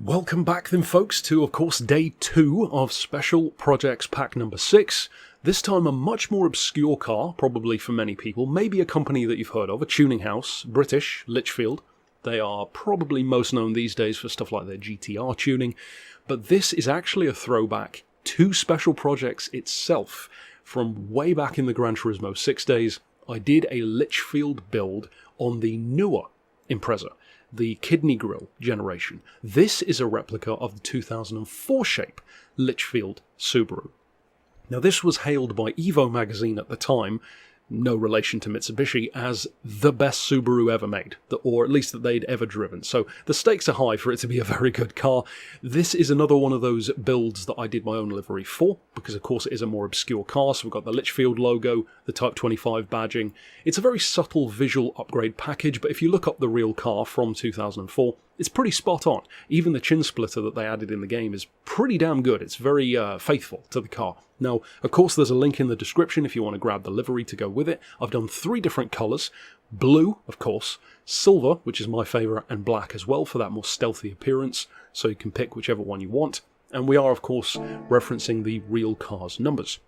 Welcome back then folks to, of course, day 2 of Special Projects Pack number 6. This time a much more obscure car, probably for many people, maybe a company that you've heard of, a tuning house, British, Litchfield. They are probably most known these days for stuff like their GTR tuning, but this is actually a throwback to Special Projects itself. From way back in the Gran Turismo 6 days, I did a Litchfield build on the newer Impreza, the kidney grille generation. This is a replica of the 2004 shape Litchfield Subaru. Now this was hailed by Evo magazine at the time, no relation to Mitsubishi, as the best Subaru ever made, or at least that they'd ever driven. So the stakes are high for it to be a very good car. This is another one of those builds that I did my own livery for, because of course it is a more obscure car, so we've got the Litchfield logo, the Type 25 badging. It's a very subtle visual upgrade package, but if you look up the real car from 2004, it's pretty spot on. Even the chin splitter that they added in the game is pretty damn good. It's very faithful to the car. Now, of course, there's a link in the description if you want to grab the livery to go with it. I've done 3 different colours. Blue, of course, silver, which is my favourite, and black as well for that more stealthy appearance, so you can pick whichever one you want. And we are, of course, referencing the real car's numbers.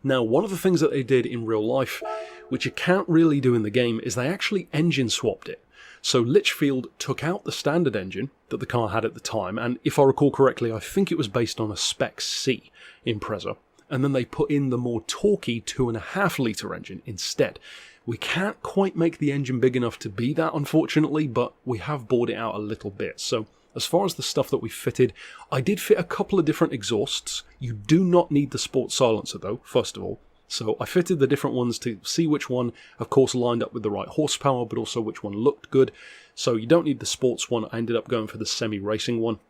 Now, one of the things that they did in real life, which you can't really do in the game, is they actually engine swapped it. So Litchfield took out the standard engine that the car had at the time, and if I recall correctly, I think it was based on a Spec C Impreza, and then they put in the more torquey 2.5 litre engine instead. We can't quite make the engine big enough to be that, unfortunately, but we have bored it out a little bit. So as far as the stuff that we fitted, I did fit a couple of different exhausts. You do not need the sports silencer though, first of all. So I fitted the different ones to see which one, of course, lined up with the right horsepower, but also which one looked good. So you don't need the sports one. I ended up going for the semi-racing one.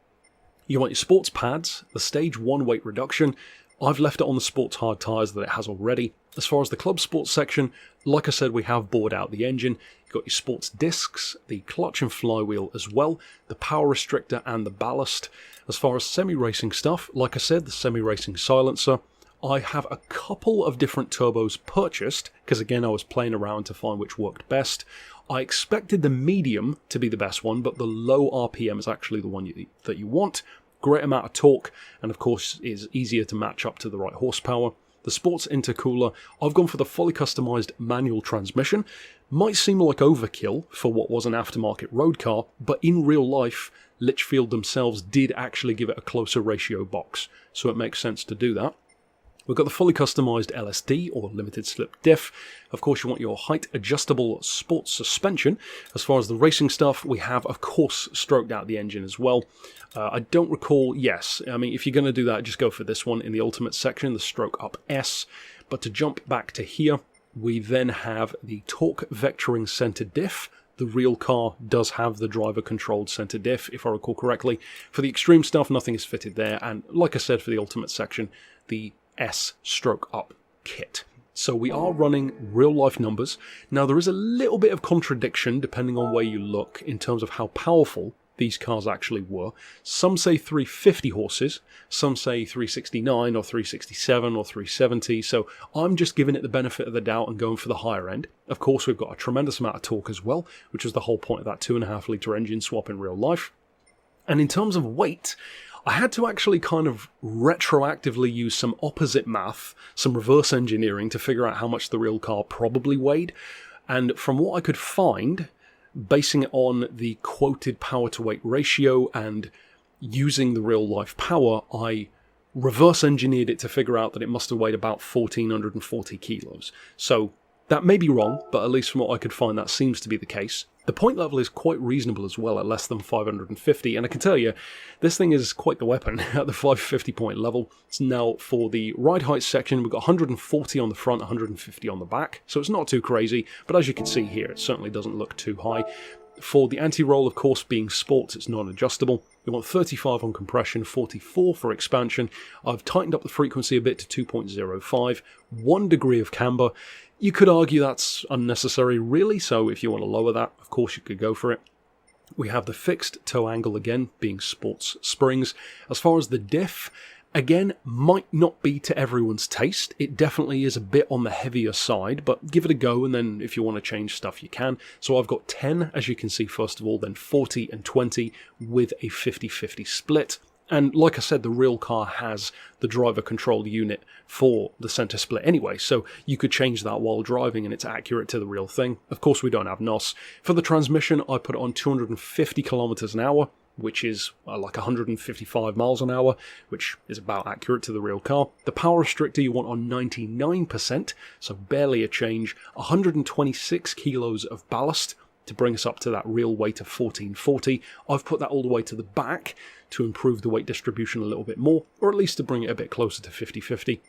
You want your sports pads, the stage 1 weight reduction. I've left it on the sports hard tyres that it has already. As far as the club sports section, like I said, we have bored out the engine. You've got your sports discs, the clutch and flywheel as well, the power restrictor and the ballast. As far as semi-racing stuff, like I said, the semi-racing silencer. I have a couple of different turbos purchased, because again I was playing around to find which worked best. I expected the medium to be the best one, but the low RPM is actually the one that you want. Great amount of torque, and of course is easier to match up to the right horsepower. The sports intercooler, I've gone for the fully customised manual transmission. Might seem like overkill for what was an aftermarket road car, but in real life, Litchfield themselves did actually give it a closer ratio box, so it makes sense to do that. We've got the fully customised LSD, or limited slip diff. Of course, you want your height adjustable sports suspension. As far as the racing stuff, we have, of course, stroked out the engine as well. I don't recall, yes, I mean, if you're going to do that, just go for this one in the ultimate section, the stroke up S. But to jump back to here, we then have the torque vectoring centre diff. The real car does have the driver-controlled centre diff, if I recall correctly. For the extreme stuff, nothing is fitted there. And like I said, for the ultimate section, the S stroke up kit. So we are running real life numbers. Now there is a little bit of contradiction depending on where you look in terms of how powerful these cars actually were. Some say 350 horses, some say 369 or 367 or 370, so I'm just giving it the benefit of the doubt and going for the higher end. Of course we've got a tremendous amount of torque as well, which was the whole point of that 2.5 litre engine swap in real life. And in terms of weight, I had to actually kind of retroactively use some opposite math, some reverse engineering to figure out how much the real car probably weighed. And from what I could find, basing it on the quoted power to weight ratio and using the real life power, I reverse engineered it to figure out that it must have weighed about 1,440 kilos. So that may be wrong, but at least from what I could find, that seems to be the case. The point level is quite reasonable as well at less than 550, and I can tell you, this thing is quite the weapon at the 550 point level. It's now for the ride height section, we've got 140 on the front, 150 on the back, so it's not too crazy, but as you can see here, it certainly doesn't look too high. For the anti-roll, of course, being sports, it's non-adjustable. You want 35 on compression, 44 for expansion. I've tightened up the frequency a bit to 2.05, 1 degree of camber. You could argue that's unnecessary, really, so if you want to lower that, of course you could go for it. We have the fixed toe angle again, being sports springs. As far as the diff, Again, might not be to everyone's taste. It definitely is a bit on the heavier side, but give it a go, and then if you want to change stuff, you can. So I've got 10, as you can see, first of all, then 40 and 20 with a 50-50 split. And like I said, the real car has the driver control unit for the center split anyway, so you could change that while driving and it's accurate to the real thing. Of course, we don't have NOS. For the transmission, I put it on 250 kilometers an hour, which is like 155 miles an hour, which is about accurate to the real car. The power restrictor you want on 99%, so barely a change. 126 kilos of ballast to bring us up to that real weight of 1440. I've put that all the way to the back to improve the weight distribution a little bit more, or at least to bring it a bit closer to 50-50.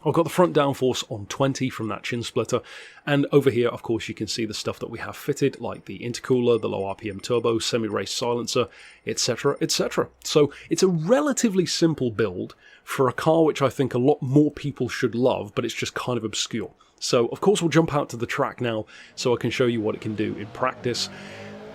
I've got the front downforce on 20 from that chin splitter, and over here, of course, you can see the stuff that we have fitted, like the intercooler, the low RPM turbo, semi-race silencer, etc., etc. So it's a relatively simple build for a car which I think a lot more people should love, but it's just kind of obscure. So, of course, we'll jump out to the track now so I can show you what it can do in practice.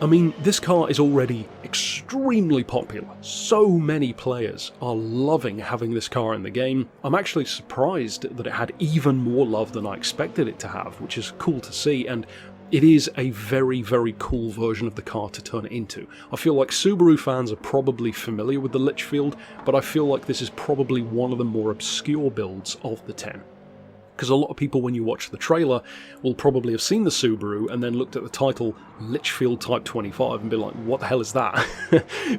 I mean, this car is already extremely popular. So many players are loving having this car in the game. I'm actually surprised that it had even more love than I expected it to have, which is cool to see, and it is a very, very cool version of the car to turn it into. I feel like Subaru fans are probably familiar with the Litchfield, but I feel like this is probably one of the more obscure builds of the 10. Because a lot of people, when you watch the trailer, will probably have seen the Subaru and then looked at the title Litchfield Type 25 and be like, what the hell is that?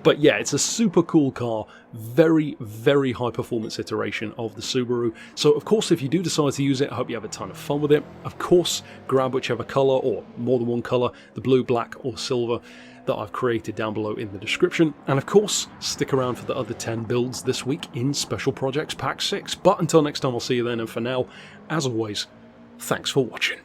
But yeah, it's a super cool car, very, very high performance iteration of the Subaru. So of course, if you do decide to use it, I hope you have a ton of fun with it. Of course, grab whichever colour, or more than one colour, the blue, black or silver, that I've created down below in the description. And of course, stick around for the other 10 builds this week in Special Projects Pack 6. But until next time, I'll see you then, and for now, as always, thanks for watching.